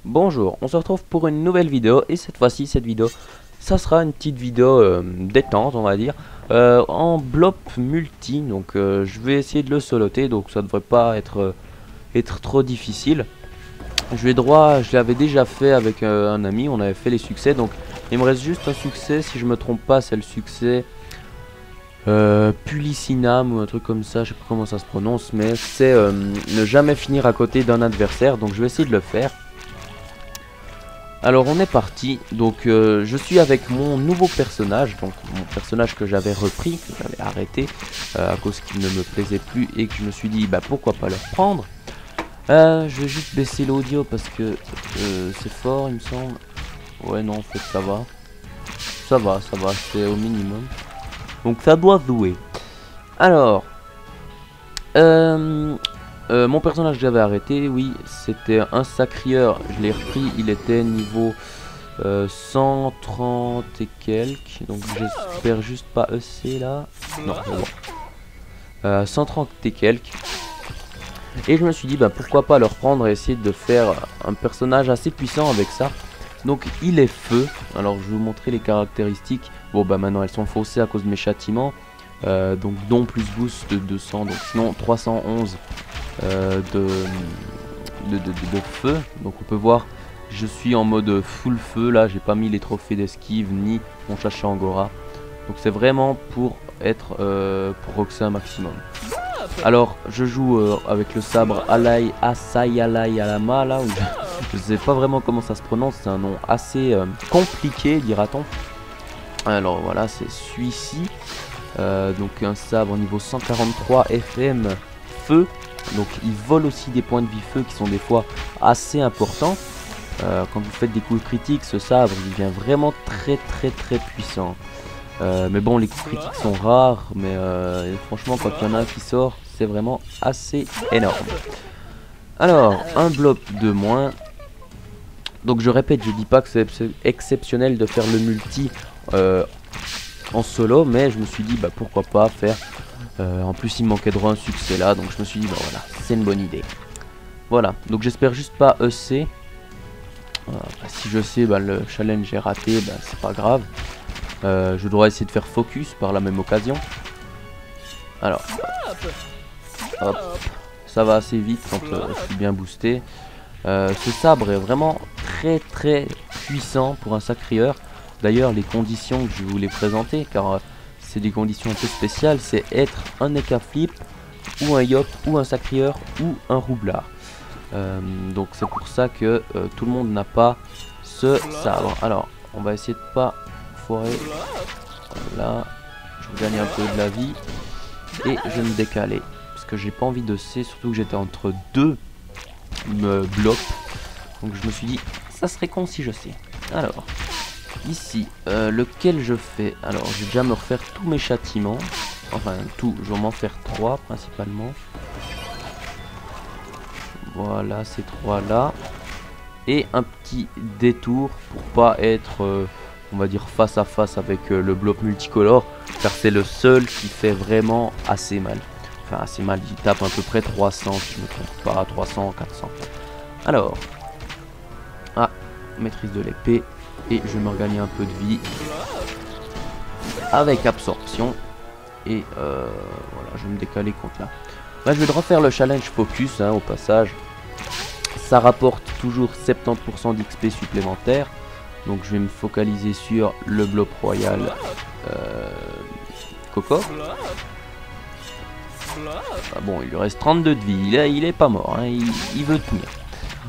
Bonjour, on se retrouve pour une nouvelle vidéo et cette fois-ci, cette vidéo, ça sera une petite vidéo détente, on va dire, en bloc multi. Donc je vais essayer de le soloter, donc ça devrait pas être trop difficile. Je l'avais déjà fait avec un ami, on avait fait les succès, donc il me reste juste un succès, si je me trompe pas, c'est le succès Pulicinam ou un truc comme ça, je sais pas comment ça se prononce, mais c'est ne jamais finir à côté d'un adversaire, donc je vais essayer de le faire. Alors on est parti, donc je suis avec mon nouveau personnage, donc mon personnage que j'avais repris, que j'avais arrêté à cause qu'il ne me plaisait plus et que je me suis dit bah pourquoi pas le reprendre. Je vais juste baisser l'audio parce que c'est fort il me semble. Ouais non en fait ça va, c'est au minimum. Donc ça doit jouer. Alors, mon personnage que j'avais arrêté, oui, c'était un sacrieur. Je l'ai repris, il était niveau 130 et quelques. Donc j'espère juste pas EC là. Non, c'est bon. 130 et quelques. Et je me suis dit, bah pourquoi pas le reprendre et essayer de faire un personnage assez puissant avec ça. Donc il est feu. Alors je vais vous montrer les caractéristiques. Bon bah maintenant elles sont faussées à cause de mes châtiments. Donc don plus boost de 200, donc sinon 311 de feu. Donc on peut voir, je suis en mode full feu là, j'ai pas mis les trophées d'esquive ni mon chacha angora. Donc c'est vraiment pour être pour roxer un maximum. Alors je joue avec le sabre Asayalai Alama là, où je sais pas vraiment comment ça se prononce, c'est un nom assez compliqué dira-t-on. Alors voilà, c'est celui-ci. Donc un sabre niveau 143 FM feu. Donc il vole aussi des points de vie feu qui sont des fois assez importants. Quand vous faites des coups critiques, ce sabre il devient vraiment très puissant. Mais bon, les coups critiques sont rares, mais franchement quand il y en a un qui sort, c'est vraiment assez énorme. Alors, un bloc de moins. Donc je répète, je dis pas que c'est exceptionnel de faire le multi en solo, mais je me suis dit bah pourquoi pas faire. En plus il me manquait droit un succès là, donc je me suis dit bah voilà, c'est une bonne idée. Voilà, donc j'espère juste pas EC. Si je sais bah le challenge est raté, bah c'est pas grave. Je dois essayer de faire focus par la même occasion. Alors hop, ça va assez vite quand je suis bien boosté. Ce sabre est vraiment très puissant pour un sacrieur. D'ailleurs les conditions que je voulais présenter, car c'est des conditions un peu spéciales, c'est être un Eka Flip ou un Yop ou un sacrieur ou un roublard. Donc c'est pour ça que tout le monde n'a pas ce sabre. Alors on va essayer de pas foirer. Voilà, je regagne un peu de la vie et je vais me décaler parce que j'ai pas envie de C, surtout que j'étais entre deux blocs. Donc je me suis dit ça serait con si je sais. Alors ici, lequel je fais? Alors, je vais déjà me refaire tous mes châtiments. Enfin, tout, je vais m'en faire 3 principalement. Voilà, ces 3 là. Et un petit détour pour pas être, on va dire, face à face avec le bloc multicolore. Car c'est le seul qui fait vraiment assez mal. Enfin, assez mal, il tape à peu près 300, si je me trompe pas, 300, 400. Alors, maîtrise de l'épée. Et je vais me regagner un peu de vie avec absorption. Et voilà, je vais me décaler contre là. Là, je vais refaire le challenge focus au passage. Ça rapporte toujours 70% d'XP supplémentaire. Donc je vais me focaliser sur le bloc royal Coco. Ah bon, il lui reste 32 de vie. Il est pas mort, hein, il veut tenir.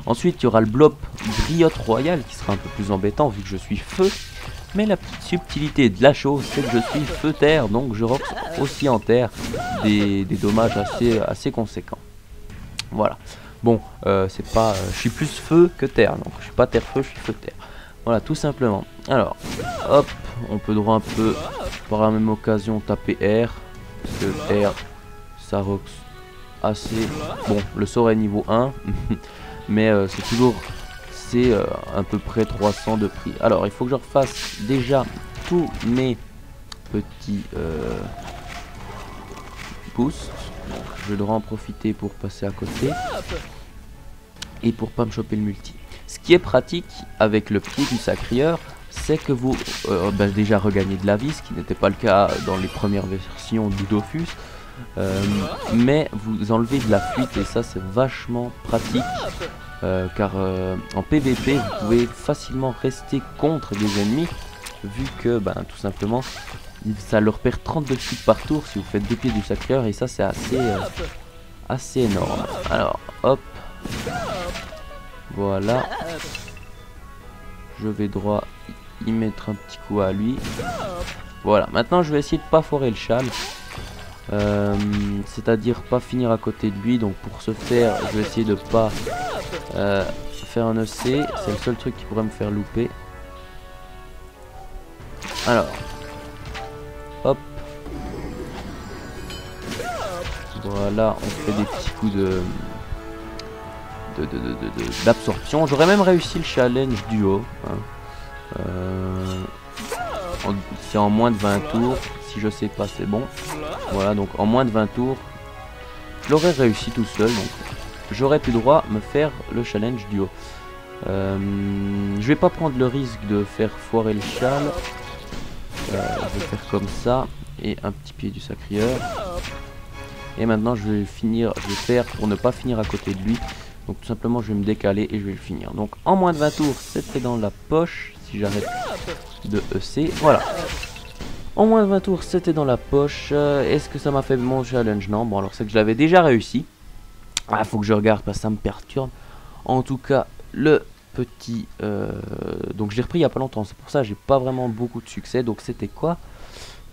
Ensuite, il y aura le blob Griotte Royale qui sera un peu plus embêtant vu que je suis feu. Mais la petite subtilité de la chose, c'est que je suis feu terre, donc je rox aussi en terre des dommages assez conséquents. Voilà. Bon, c'est pas, je suis plus feu que terre, donc je suis pas terre-feu, je suis feu-terre. Voilà, tout simplement. Alors, hop, on peut droit un peu, par la même occasion, taper R. Parce que R, ça rox assez... Bon, le sort est niveau 1. Mais c'est toujours à peu près 300 de prix. Alors il faut que je refasse déjà tous mes petits boosts. Donc, je devrais en profiter pour passer à côté et pour pas me choper le multi. Ce qui est pratique avec le pied du sacrieur, c'est que vous déjà regagnez de la vie, ce qui n'était pas le cas dans les premières versions du Dofus. Mais vous enlevez de la fuite et ça c'est vachement pratique car en PVP vous pouvez facilement rester contre des ennemis vu que tout simplement ça leur perd 32 fuites par tour si vous faites 2 pieds du sacrieur et ça c'est assez énorme. Alors hop, voilà, je vais droit y mettre un petit coup à lui. Voilà, maintenant je vais essayer de pas foirer le châle. C'est-à-dire pas finir à côté de lui. Donc pour ce faire je vais essayer de pas faire un EC. C'est le seul truc qui pourrait me faire louper. Alors hop, voilà, on fait des petits coups d'absorption. J'aurais même réussi le challenge duo hein. C'est en moins de 20 tours. Si je sais pas c'est bon. Voilà, donc en moins de 20 tours je l'aurais réussi tout seul, donc j'aurais pu droit me faire le challenge duo. Je vais pas prendre le risque de faire foirer le châle. Je vais faire comme ça et un petit pied du sacrieur. Et maintenant je vais faire pour ne pas finir à côté de lui. Donc tout simplement je vais me décaler et je vais le finir. Donc en moins de 20 tours c'était dans la poche. Si j'arrête de EC, voilà. En moins de 20 tours, c'était dans la poche. Est-ce que ça m'a fait mon challenge? Non. Bon, alors c'est que je l'avais déjà réussi. Ah, faut que je regarde parce que ça me perturbe. En tout cas, le petit... donc, je l'ai repris il y a pas longtemps. C'est pour ça que j'ai pas vraiment beaucoup de succès. Donc, c'était quoi?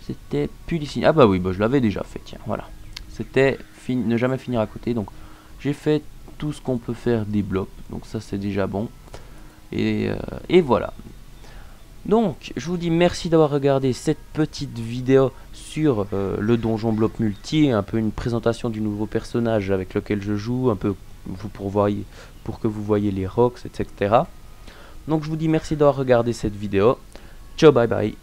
C'était Pulicine. Ah bah oui, je l'avais déjà fait. Tiens, voilà. C'était ne jamais finir à côté. Donc, j'ai fait tout ce qu'on peut faire des blocs. Donc, ça, c'est déjà bon. Et voilà. Donc, je vous dis merci d'avoir regardé cette petite vidéo sur le donjon bloc multi, un peu une présentation du nouveau personnage avec lequel je joue, un peu pour que vous voyez les rocks, etc. Donc, je vous dis merci d'avoir regardé cette vidéo. Ciao, bye bye.